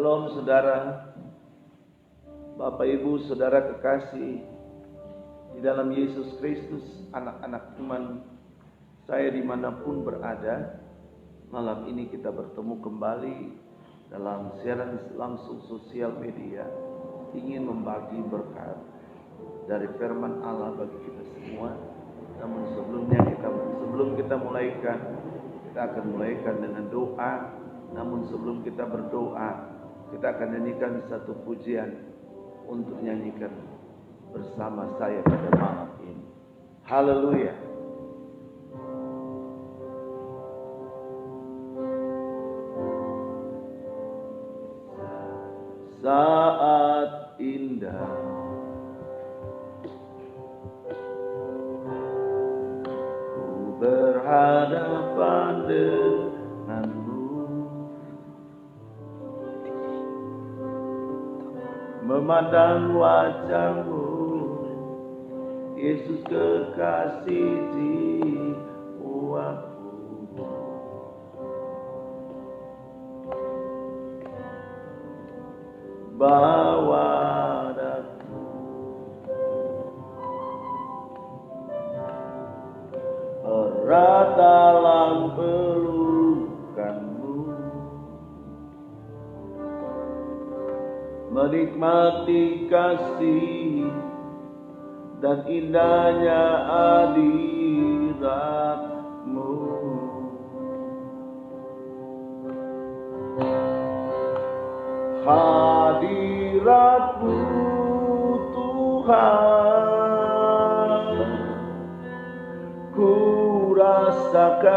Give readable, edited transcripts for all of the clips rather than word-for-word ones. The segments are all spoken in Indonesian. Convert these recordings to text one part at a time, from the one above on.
Shalom saudara, Bapak Ibu saudara kekasih di dalam Yesus Kristus, anak-anak iman, saya dimanapun berada. Malam ini kita bertemu kembali dalam siaran langsung sosial media, ingin membagi berkat dari firman Allah bagi kita semua. Namun sebelum kita mulaikan, kita akan mulaikan dengan doa. Namun sebelum kita berdoa, kita akan nyanyikan satu pujian untuk nyanyikan bersama saya pada malam ini. Haleluya. Saat indah ku berhadapan denganmu, memandang wajahmu, Yesus kekasih jiwaku. Bawa daku erat dalam pelukanmu, menikmati kasih dan indahnya hadirat-Mu. Hadirat-Mu Tuhan, ku rasakan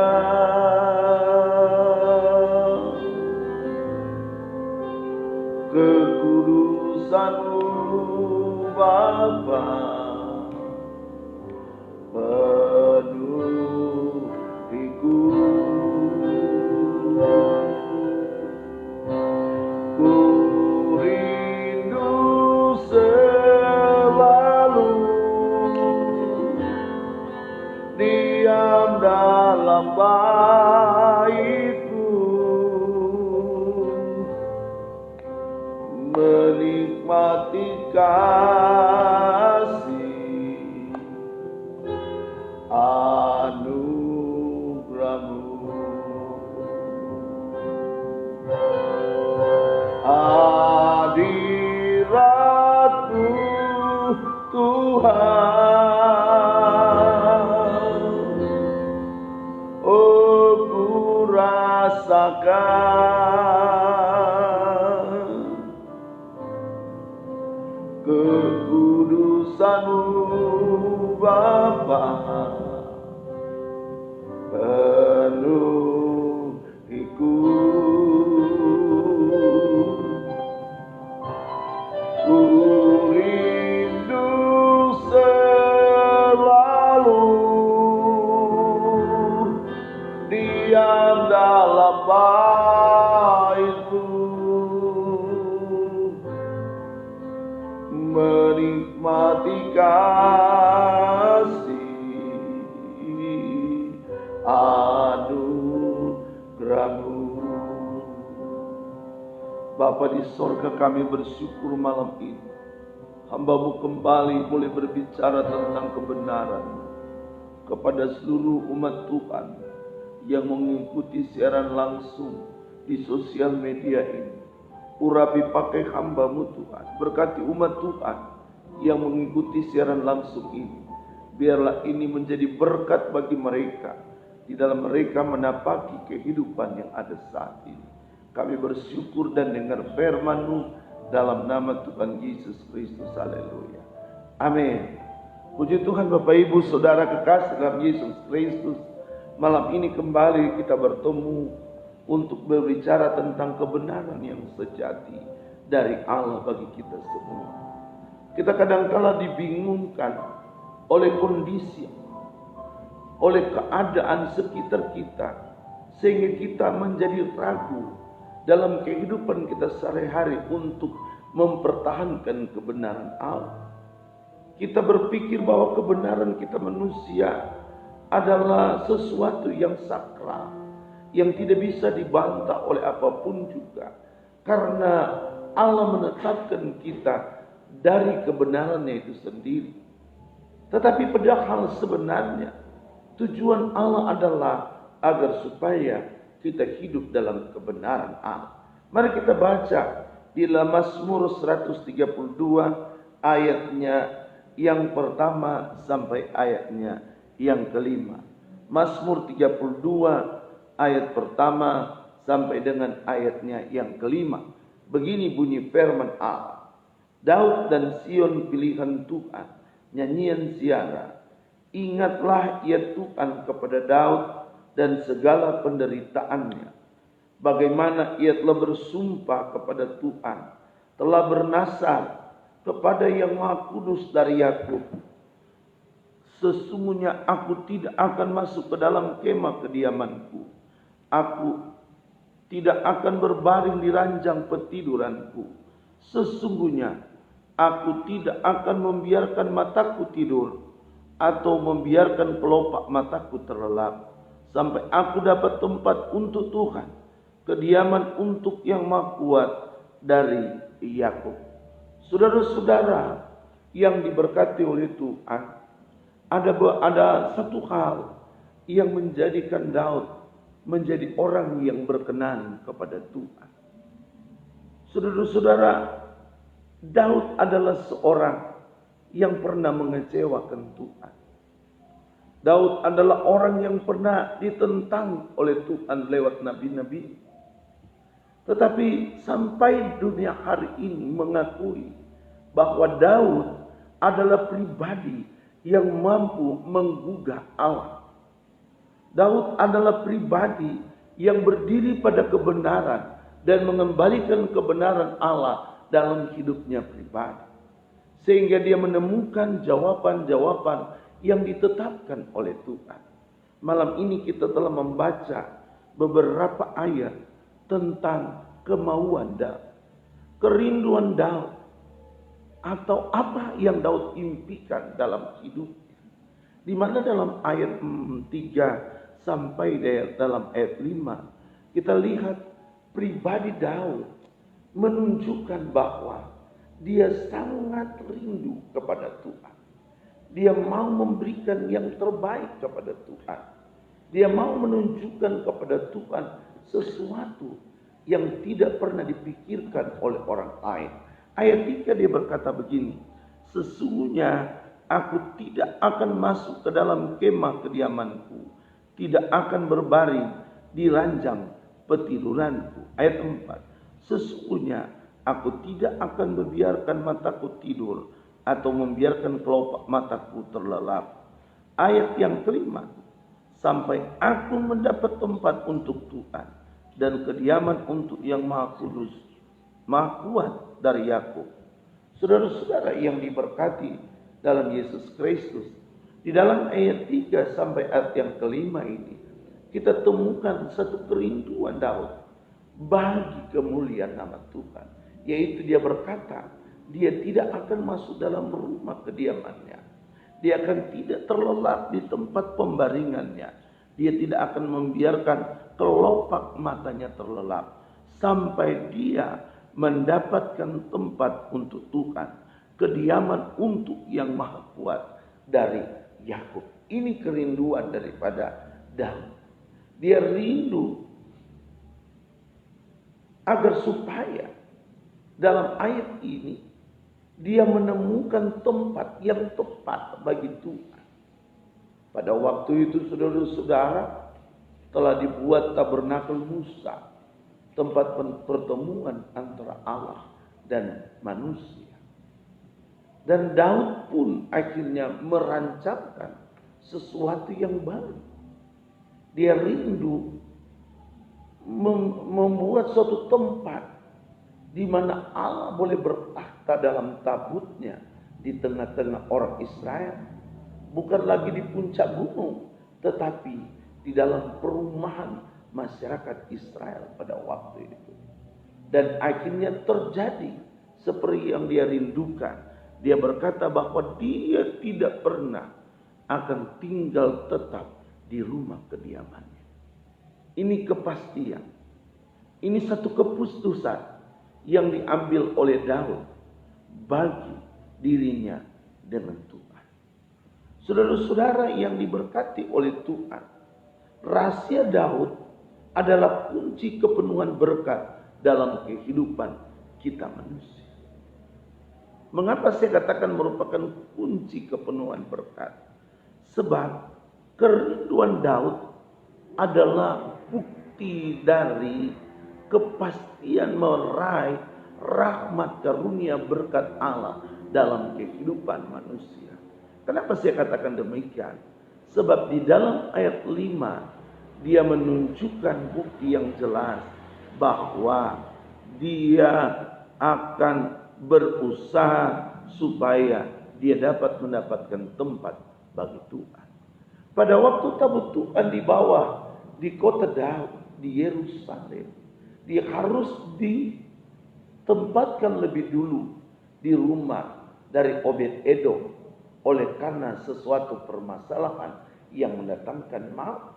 kekudusan-Mu Bapa, penuhiku. Ku rindu selalu diam dalam bait-Mu, menikmati kasih anugerah-Mu. Hadirat-Mu Tuhan, oh ku rasakan kekudusan-Mu Bapa, penuhiku. Ku rindu selalu diam dalam bait-Mu, menikmati kasih anugerah-Mu. Bapa di sorga, kami bersyukur malam ini hamba-Mu kembali boleh berbicara tentang kebenaran kepada seluruh umat Tuhan yang mengikuti siaran langsung di sosial media ini. Urapi pakai hamba-Mu Tuhan, berkati umat Tuhan yang mengikuti siaran langsung ini. Biarlah ini menjadi berkat bagi mereka, di dalam mereka menapaki kehidupan yang ada saat ini. Kami bersyukur dan dengar firman-Mu dalam nama Tuhan Yesus Kristus. Haleluya. Amin. Puji Tuhan Bapak Ibu Saudara kekasih dalam Yesus Kristus. Malam ini kembali kita bertemu untuk berbicara tentang kebenaran yang sejati dari Allah bagi kita semua. Kita kadangkala dibingungkan oleh kondisi, oleh keadaan sekitar kita, sehingga kita menjadi ragu dalam kehidupan kita sehari-hari untuk mempertahankan kebenaran Allah. Kita berpikir bahwa kebenaran kita manusia adalah sesuatu yang sakral, yang tidak bisa dibantah oleh apapun juga. Karena Allah menetapkan kita dari kebenarannya itu sendiri. Tetapi padahal sebenarnya tujuan Allah adalah agar supaya kita hidup dalam kebenaran Allah. Mari kita baca di dalam Mazmur 132 ayatnya yang pertama sampai ayatnya yang kelima. Mazmur 32 ayat pertama sampai dengan ayatnya yang kelima. Begini bunyi firman Allah. Daud dan Sion pilihan Tuhan, nyanyian ziarah. Ingatlah ya Tuhan kepada Daud dan segala penderitaannya. Bagaimana ia telah bersumpah kepada Tuhan, telah bernasar kepada yang Maha Kudus dari Yakub. Sesungguhnya aku tidak akan masuk ke dalam kemah kediamanku. Aku tidak akan berbaring di ranjang petiduranku. Sesungguhnya aku tidak akan membiarkan mataku tidur atau membiarkan kelopak mataku terlelap sampai aku dapat tempat untuk Tuhan, kediaman untuk yang Maha Kuat dari Yakub. Saudara-saudara yang diberkati oleh Tuhan, ada satu hal yang menjadikan Daud menjadi orang yang berkenan kepada Tuhan. Saudara-saudara, Daud adalah seorang yang pernah mengecewakan Tuhan. Daud adalah orang yang pernah ditentang oleh Tuhan lewat nabi-nabi. Tetapi sampai dunia hari ini mengakui bahwa Daud adalah pribadi yang mampu menggugah Allah. Daud adalah pribadi yang berdiri pada kebenaran dan mengembalikan kebenaran Allah dalam hidupnya pribadi. Sehingga dia menemukan jawaban-jawaban yang ditetapkan oleh Tuhan. Malam ini kita telah membaca beberapa ayat tentang kemauan Daud, kerinduan Daud, atau apa yang Daud impikan dalam hidupnya. Di mana dalam ayat 3 sampai dalam ayat 5 kita lihat pribadi Daud menunjukkan bahwa dia sangat rindu kepada Tuhan. Dia mau memberikan yang terbaik kepada Tuhan. Dia mau menunjukkan kepada Tuhan sesuatu yang tidak pernah dipikirkan oleh orang lain. Ayat 3 dia berkata begini. Sesungguhnya aku tidak akan masuk ke dalam kemah kediamanku. Tidak akan berbaring di ranjang petiduranku. Ayat 4. Sesungguhnya aku tidak akan membiarkan mataku tidur atau membiarkan kelopak mataku terlelap. Ayat yang kelima. Sampai aku mendapat tempat untuk Tuhan dan kediaman untuk yang Maha Kudus, Maha Kuat dari Yakub. Saudara-saudara yang diberkati dalam Yesus Kristus, di dalam ayat 3 sampai ayat yang kelima ini kita temukan satu kerinduan Daud bagi kemuliaan nama Tuhan, yaitu dia berkata dia tidak akan masuk dalam rumah kediamannya, dia akan tidak terlelap di tempat pembaringannya, dia tidak akan membiarkan kelopak matanya terlelap sampai dia mendapatkan tempat untuk Tuhan, kediaman untuk yang Maha Kuat dari Yakub. Ini kerinduan daripada Daud. Dia rindu agar supaya dalam ayat ini dia menemukan tempat yang tepat bagi Tuhan. Pada waktu itu saudara-saudara telah dibuat tabernakel Musa, tempat pertemuan antara Allah dan manusia. Dan Daud pun akhirnya merancangkan sesuatu yang baru. Dia rindu membuat suatu tempat di mana Allah boleh bertakhta dalam tabutnya di tengah-tengah orang Israel. Bukan lagi di puncak gunung, tetapi di dalam perumahan masyarakat Israel pada waktu itu. Dan akhirnya terjadi seperti yang dia rindukan. Dia berkata bahwa dia tidak pernah akan tinggal tetap di rumah kediamannya. Ini kepastian. Ini satu keputusan yang diambil oleh Daud bagi dirinya dengan Tuhan. Saudara-saudara yang diberkati oleh Tuhan, rahasia Daud adalah kunci kepenuhan berkat dalam kehidupan kita manusia. Mengapa saya katakan merupakan kunci kepenuhan berkat? Sebab kerinduan Daud adalah bukti dari kepastian meraih rahmat karunia berkat Allah dalam kehidupan manusia. Kenapa saya katakan demikian? Sebab di dalam ayat 5 dia menunjukkan bukti yang jelas bahwa dia akan berusaha supaya dia dapat mendapatkan tempat bagi Tuhan. Pada waktu tabut Tuhan dibawa di kota Daud, di Yerusalem, dia harus ditempatkan lebih dulu di rumah dari Obed-Edom oleh karena sesuatu permasalahan yang mendatangkan maut.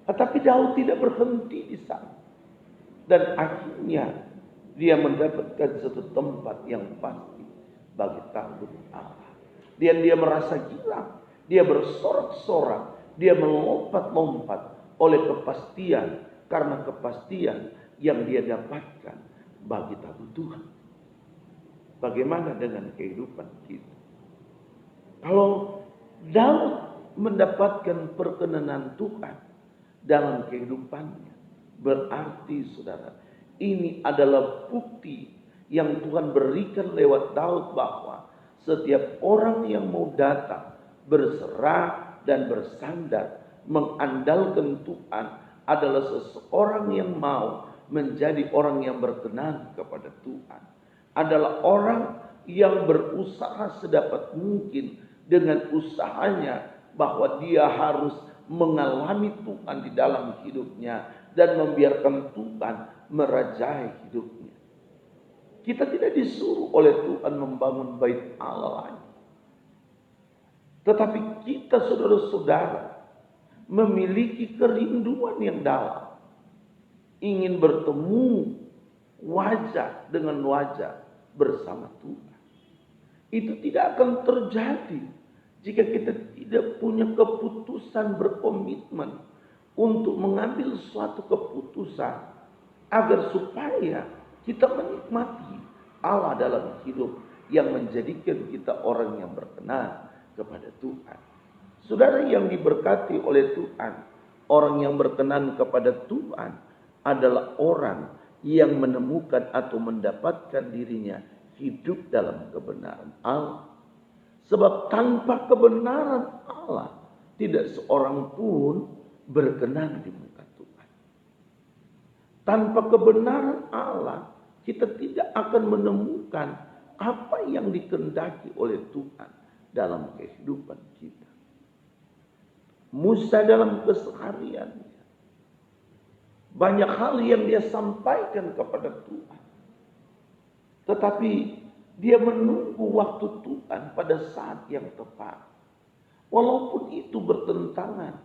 Tetapi Daud tidak berhenti di sana. Dan akhirnya dia mendapatkan satu tempat yang pasti bagi tabut Allah. Dan dia merasa gila, dia bersorak-sorak, dia melompat-lompat oleh kepastian, karena kepastian yang dia dapatkan bagi tabut Tuhan. Bagaimana dengan kehidupan kita? Kalau Daud mendapatkan perkenanan Tuhan dalam kehidupannya, berarti saudara, ini adalah bukti yang Tuhan berikan lewat Daud bahwa setiap orang yang mau datang, berserah dan bersandar, mengandalkan Tuhan adalah seseorang yang mau menjadi orang yang berkenan kepada Tuhan. Adalah orang yang berusaha sedapat mungkin dengan usahanya bahwa dia harus mengalami Tuhan di dalam hidupnya dan membiarkan Tuhan merajai hidupnya. Kita tidak disuruh oleh Tuhan membangun bait Allah lagi. Tetapi kita saudara-saudara memiliki kerinduan yang dalam. Ingin bertemu wajah dengan wajah bersama Tuhan. Itu tidak akan terjadi jika kita tidak punya keputusan berkomitmen untuk mengambil suatu keputusan agar supaya kita menikmati Allah dalam hidup yang menjadikan kita orang yang berkenan kepada Tuhan. Saudara yang diberkati oleh Tuhan, orang yang berkenan kepada Tuhan adalah orang yang menemukan atau mendapatkan dirinya hidup dalam kebenaran Allah. Sebab tanpa kebenaran Allah, tidak seorang pun berkenan di muka Tuhan. Tanpa kebenaran Allah, kita tidak akan menemukan apa yang dikehendaki oleh Tuhan dalam kehidupan kita. Musa dalam kesehariannya, banyak hal yang dia sampaikan kepada Tuhan. Tetapi dia menunggu waktu Tuhan pada saat yang tepat. Walaupun itu bertentangan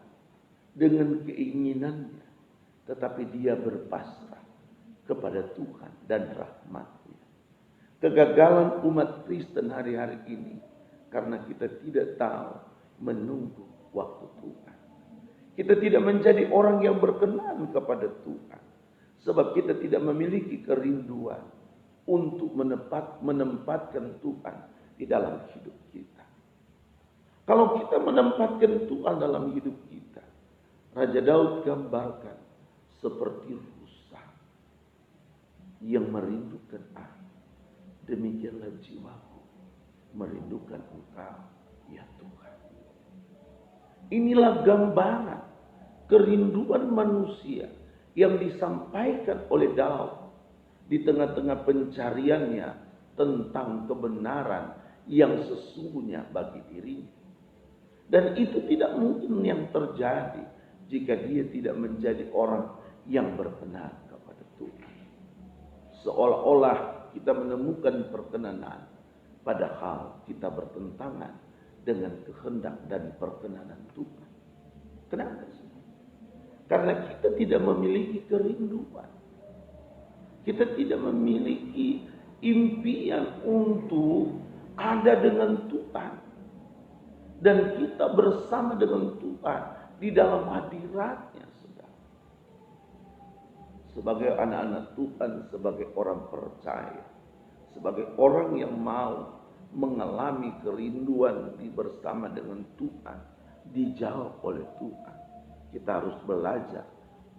dengan keinginannya, tetapi dia berpasrah kepada Tuhan dan rahmat-Nya. Kegagalan umat Kristen hari-hari ini karena kita tidak tahu menunggu waktu Tuhan. Kita tidak menjadi orang yang berkenan kepada Tuhan, sebab kita tidak memiliki kerinduan untuk menempatkan Tuhan di dalam hidup kita. Kalau kita menempatkan Tuhan dalam hidup kita, Raja Daud gambarkan seperti rusa yang merindukan air. Demikianlah jiwaku merindukan Engkau, ya Tuhan. Inilah gambaran kerinduan manusia yang disampaikan oleh Daud di tengah-tengah pencariannya tentang kebenaran yang sesungguhnya bagi dirinya. Dan itu tidak mungkin yang terjadi jika dia tidak menjadi orang yang berkenan kepada Tuhan. Seolah-olah kita menemukan perkenanan, padahal kita bertentangan dengan kehendak dan perkenanan Tuhan. Kenapa? Karena kita tidak memiliki kerinduan. Kita tidak memiliki impian untuk ada dengan Tuhan. Dan kita bersama dengan Tuhan di dalam hadirat-Nya, saudara. Sebagai anak-anak Tuhan, sebagai orang percaya, sebagai orang yang mau mengalami kerinduan di bersama dengan Tuhan, dijawab oleh Tuhan. Kita harus belajar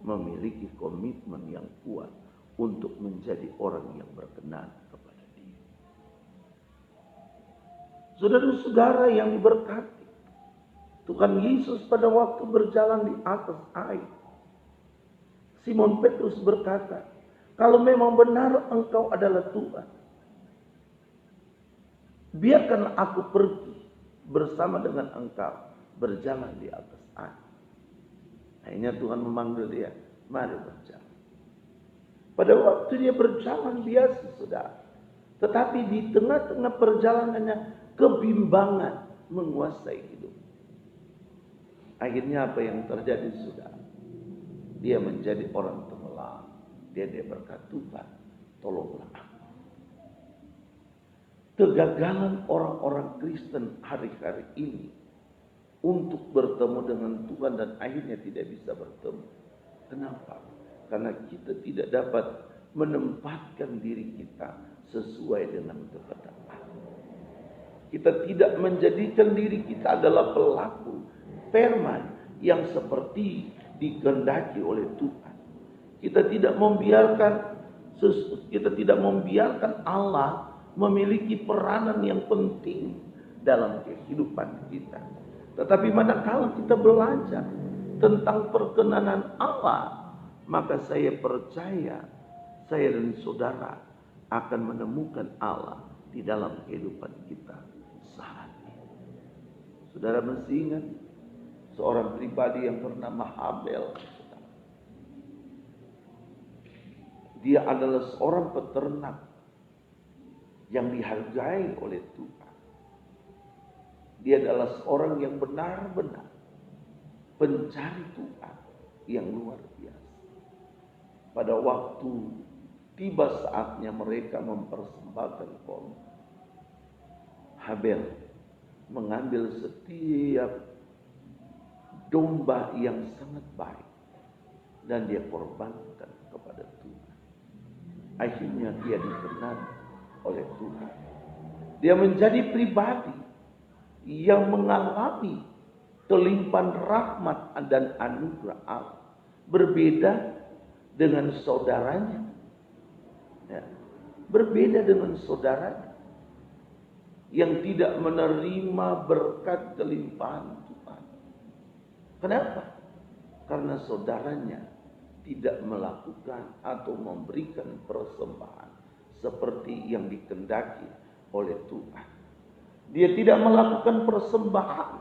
memiliki komitmen yang kuat untuk menjadi orang yang berkenan kepada Dia. Saudara-saudara yang diberkati, Tuhan Yesus pada waktu berjalan di atas air, Simon Petrus berkata, kalau memang benar Engkau adalah Tuhan, biarkan aku pergi bersama dengan Engkau berjalan di atas air. Akhirnya Tuhan memanggil dia, mari berjalan. Pada waktu dia berjalan biasa, saudara. Tetapi di tengah-tengah perjalanannya, kebimbangan menguasai hidup. Akhirnya apa yang terjadi, saudara? Dia menjadi orang tenggelam. Dia berkata, Tuhan, tolonglah aku. Kegagalan orang-orang Kristen hari-hari ini untuk bertemu dengan Tuhan dan akhirnya tidak bisa bertemu. Kenapa? Karena kita tidak dapat menempatkan diri kita sesuai dengan kehendak Allah. Kita tidak menjadikan diri kita adalah pelaku firman yang seperti dikehendaki oleh Tuhan. Kita tidak membiarkan Allah memiliki peranan yang penting dalam kehidupan kita. Tetapi manakala kita belajar tentang perkenanan Allah, maka saya percaya saya dan saudara akan menemukan Allah di dalam kehidupan kita saat ini. Saudara mesti ingat seorang pribadi yang bernama Habel. Dia adalah seorang peternak yang dihargai oleh Tuhan. Dia adalah seorang yang benar-benar pencari Tuhan yang luar biasa. Pada waktu tiba saatnya mereka mempersembahkan korban, Habel mengambil setiap domba yang sangat baik dan dia korbankan kepada Tuhan. Akhirnya dia dikenal oleh Tuhan. Dia menjadi pribadi yang mengalami kelimpahan rahmat dan anugerah Allah. Berbeda dengan saudaranya. Ya, berbeda dengan saudaranya yang tidak menerima berkat kelimpahan Tuhan. Kenapa? Karena saudaranya tidak melakukan atau memberikan persembahan seperti yang dikehendaki oleh Tuhan. Dia tidak melakukan persembahan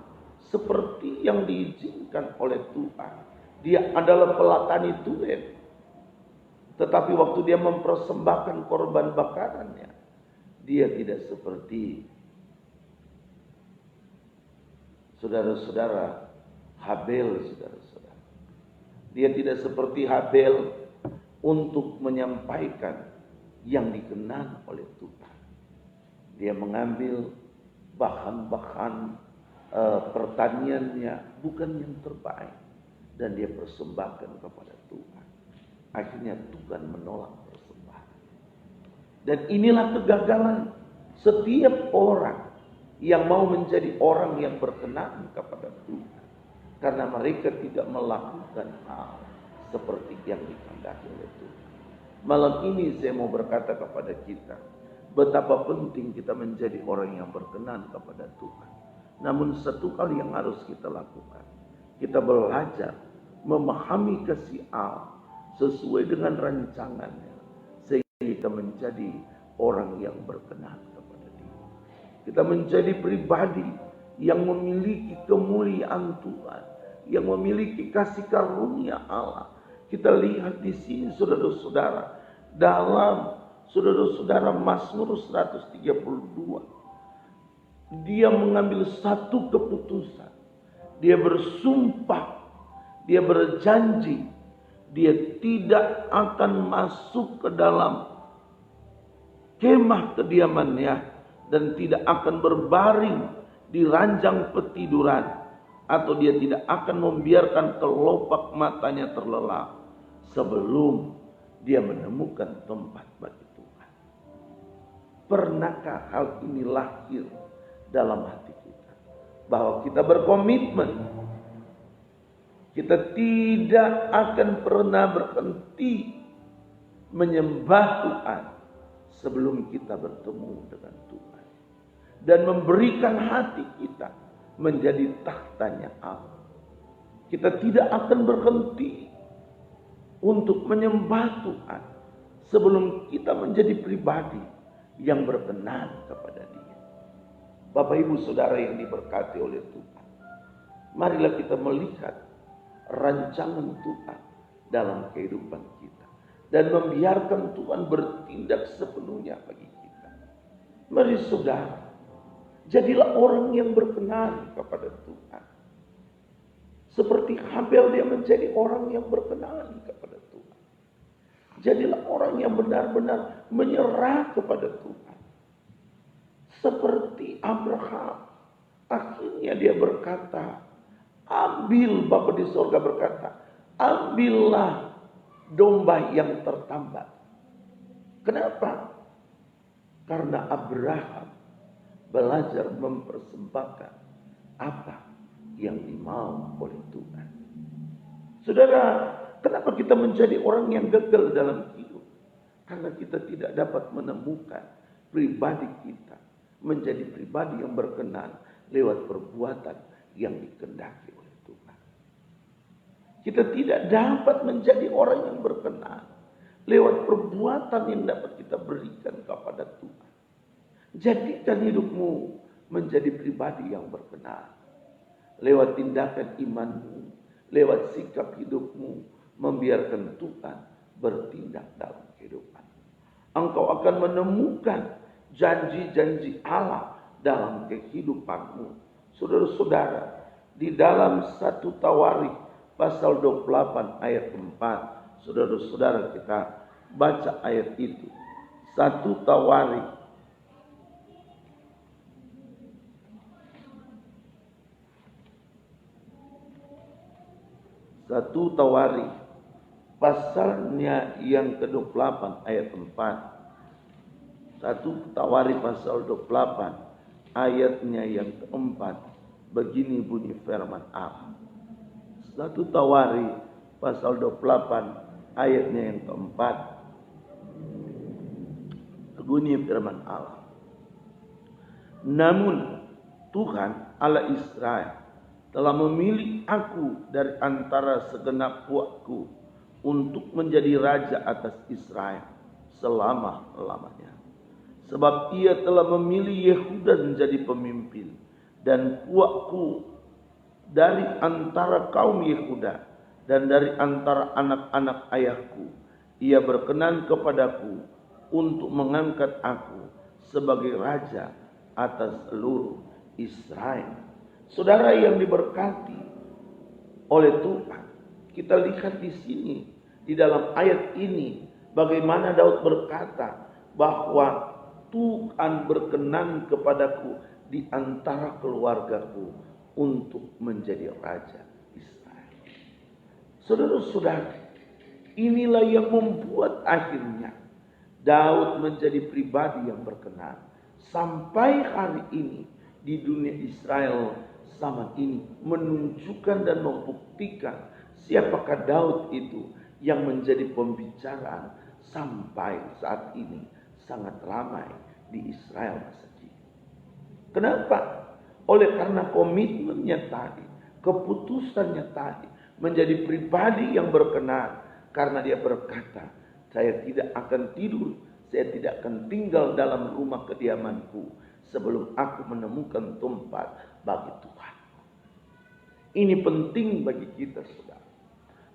seperti yang diizinkan oleh Tuhan. Dia adalah pelatani Tuhan. Tetapi waktu dia mempersembahkan korban bakarannya, dia tidak seperti saudara-saudara Habel, saudara-saudara. Dia tidak seperti Habel untuk menyampaikan yang dikenal oleh Tuhan. Dia mengambil bahan-bahan pertaniannya bukan yang terbaik dan dia persembahkan kepada Tuhan. Akhirnya Tuhan menolak persembahan. Dan inilah kegagalan setiap orang yang mau menjadi orang yang berkenan kepada Tuhan, karena mereka tidak melakukan hal seperti yang dikehendaki oleh Tuhan. Malam ini saya mau berkata kepada kita, betapa penting kita menjadi orang yang berkenan kepada Tuhan. Namun satu hal yang harus kita lakukan, kita belajar memahami kasih Allah sesuai dengan rancangannya, sehingga kita menjadi orang yang berkenan kepada Dia. Kita menjadi pribadi yang memiliki kemuliaan Tuhan, yang memiliki kasih karunia Allah. Kita lihat di sini saudara-saudara, dalam saudara-saudara Mazmur 132, dia mengambil satu keputusan. Dia bersumpah, dia berjanji dia tidak akan masuk ke dalam kemah kediamannya dan tidak akan berbaring di ranjang petiduran, atau dia tidak akan membiarkan kelopak matanya terlelap sebelum dia menemukan tempat bagi Tuhan. Pernahkah hal ini lahir dalam hati kita? Bahwa kita berkomitmen, kita tidak akan pernah berhenti menyembah Tuhan sebelum kita bertemu dengan Tuhan, dan memberikan hati kita menjadi tahtanya Allah. Kita tidak akan berhenti untuk menyembah Tuhan sebelum kita menjadi pribadi yang berkenan kepada Dia. Bapak Ibu Saudara yang diberkati oleh Tuhan, marilah kita melihat rancangan Tuhan dalam kehidupan kita dan membiarkan Tuhan bertindak sepenuhnya bagi kita. Mari saudara, jadilah orang yang berkenan kepada Tuhan. Seperti Habel, dia menjadi orang yang berkenan kepada Tuhan. Jadilah orang yang benar-benar menyerah kepada Tuhan. Seperti Abraham, akhirnya dia berkata, ambil, Bapa di sorga berkata, ambillah domba yang tertambat. Kenapa? Karena Abraham belajar mempersembahkan apa yang dimau oleh Tuhan. Saudara, kenapa kita menjadi orang yang gagal dalam hidup? Karena kita tidak dapat menemukan pribadi kita menjadi pribadi yang berkenan lewat perbuatan yang dikehendaki oleh Tuhan. Kita tidak dapat menjadi orang yang berkenan lewat perbuatan yang dapat kita berikan kepada Tuhan. Jadikan hidupmu menjadi pribadi yang berkenan lewat tindakan imanmu, lewat sikap hidupmu, membiarkan Tuhan bertindak dalam kehidupan. Engkau akan menemukan janji-janji Allah dalam kehidupanmu. Saudara-saudara, di dalam 1 Tawarikh pasal 28 ayat 4, saudara-saudara kita baca ayat itu. 1 Tawarikh pasalnya yang ke-28 ayat 4. 1 Tawarikh pasal 28 ayatnya yang ke-4. Begini bunyi firman Allah. 1 Tawarikh pasal 28 ayatnya yang ke-4. Bunyi firman Allah. Namun Tuhan Allah Israel telah memilih aku dari antara segenap uakku untuk menjadi raja atas Israel selama-lamanya. Sebab ia telah memilih Yehuda menjadi pemimpin, dan uakku dari antara kaum Yehuda dan dari antara anak-anak ayahku. Ia berkenan kepadaku untuk mengangkat aku sebagai raja atas seluruh Israel. Saudara yang diberkati oleh Tuhan, kita lihat di sini, di dalam ayat ini, bagaimana Daud berkata bahwa Tuhan berkenan kepadaku di antara keluargaku untuk menjadi raja Israel. Saudara-saudara, inilah yang membuat akhirnya Daud menjadi pribadi yang berkenan. Sampai hari ini di dunia Israel zaman ini menunjukkan dan membuktikan siapakah Daud itu yang menjadi pembicaraan sampai saat ini sangat ramai di Israel masa kini. Kenapa? Oleh karena komitmennya tadi, keputusannya tadi menjadi pribadi yang berkenan, karena dia berkata, saya tidak akan tidur, saya tidak akan tinggal dalam rumah kediamanku sebelum aku menemukan tempat bagi Tuhan. Ini penting bagi kita, saudara,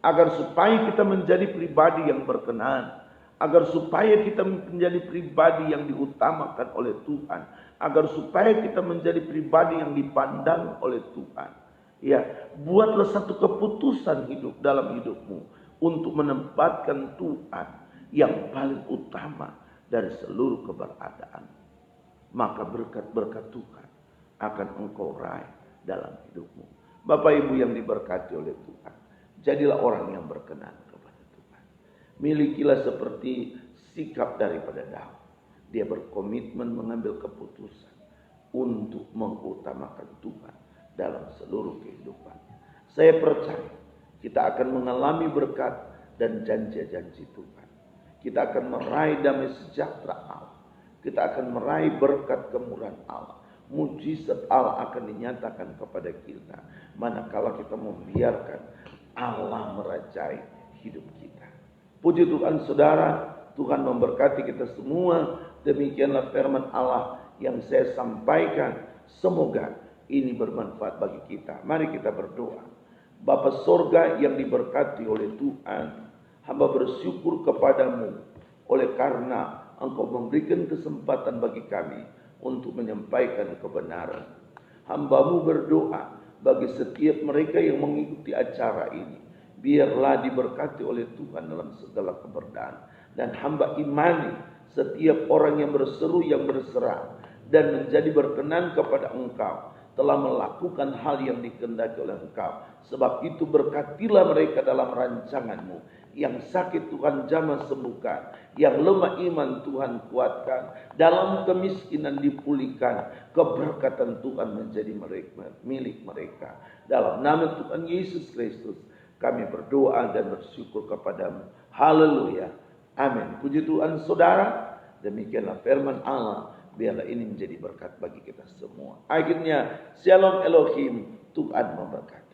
agar supaya kita menjadi pribadi yang berkenan, agar supaya kita menjadi pribadi yang diutamakan oleh Tuhan, agar supaya kita menjadi pribadi yang dipandang oleh Tuhan. Ya, buatlah satu keputusan hidup dalam hidupmu untuk menempatkan Tuhan yang paling utama dari seluruh keberadaan. Maka berkat-berkat Tuhan akan engkau raih dalam hidupmu. Bapak Ibu yang diberkati oleh Tuhan, jadilah orang yang berkenan kepada Tuhan. Milikilah seperti sikap daripada Daud. Dia berkomitmen mengambil keputusan untuk mengutamakan Tuhan dalam seluruh kehidupannya. Saya percaya kita akan mengalami berkat dan janji-janji Tuhan. Kita akan meraih damai sejahtera Allah. Kita akan meraih berkat kemurahan Allah. Mujizat Allah akan dinyatakan kepada kita manakala kita membiarkan Allah merajai hidup kita. Puji Tuhan saudara, Tuhan memberkati kita semua. Demikianlah firman Allah yang saya sampaikan. Semoga ini bermanfaat bagi kita. Mari kita berdoa. Bapa sorga yang diberkati oleh Tuhan, hamba bersyukur kepadamu oleh karena Engkau memberikan kesempatan bagi kami untuk menyampaikan kebenaran. Hamba-Mu berdoa bagi setiap mereka yang mengikuti acara ini. Biarlah diberkati oleh Tuhan dalam segala keberadaan. Dan hamba imani setiap orang yang berseru, yang berserah dan menjadi berkenan kepada Engkau telah melakukan hal yang dikehendaki oleh Engkau. Sebab itu berkatilah mereka dalam rancangan-Mu. Yang sakit Tuhan jamah sembuhkan, yang lemah iman Tuhan kuatkan, dalam kemiskinan dipulihkan, keberkatan Tuhan menjadi milik mereka. Dalam nama Tuhan Yesus Kristus kami berdoa dan bersyukur kepadamu. Haleluya. Amin. Puji Tuhan saudara. Demikianlah firman Allah. Biarlah ini menjadi berkat bagi kita semua. Akhirnya, Shalom Elohim, Tuhan memberkati.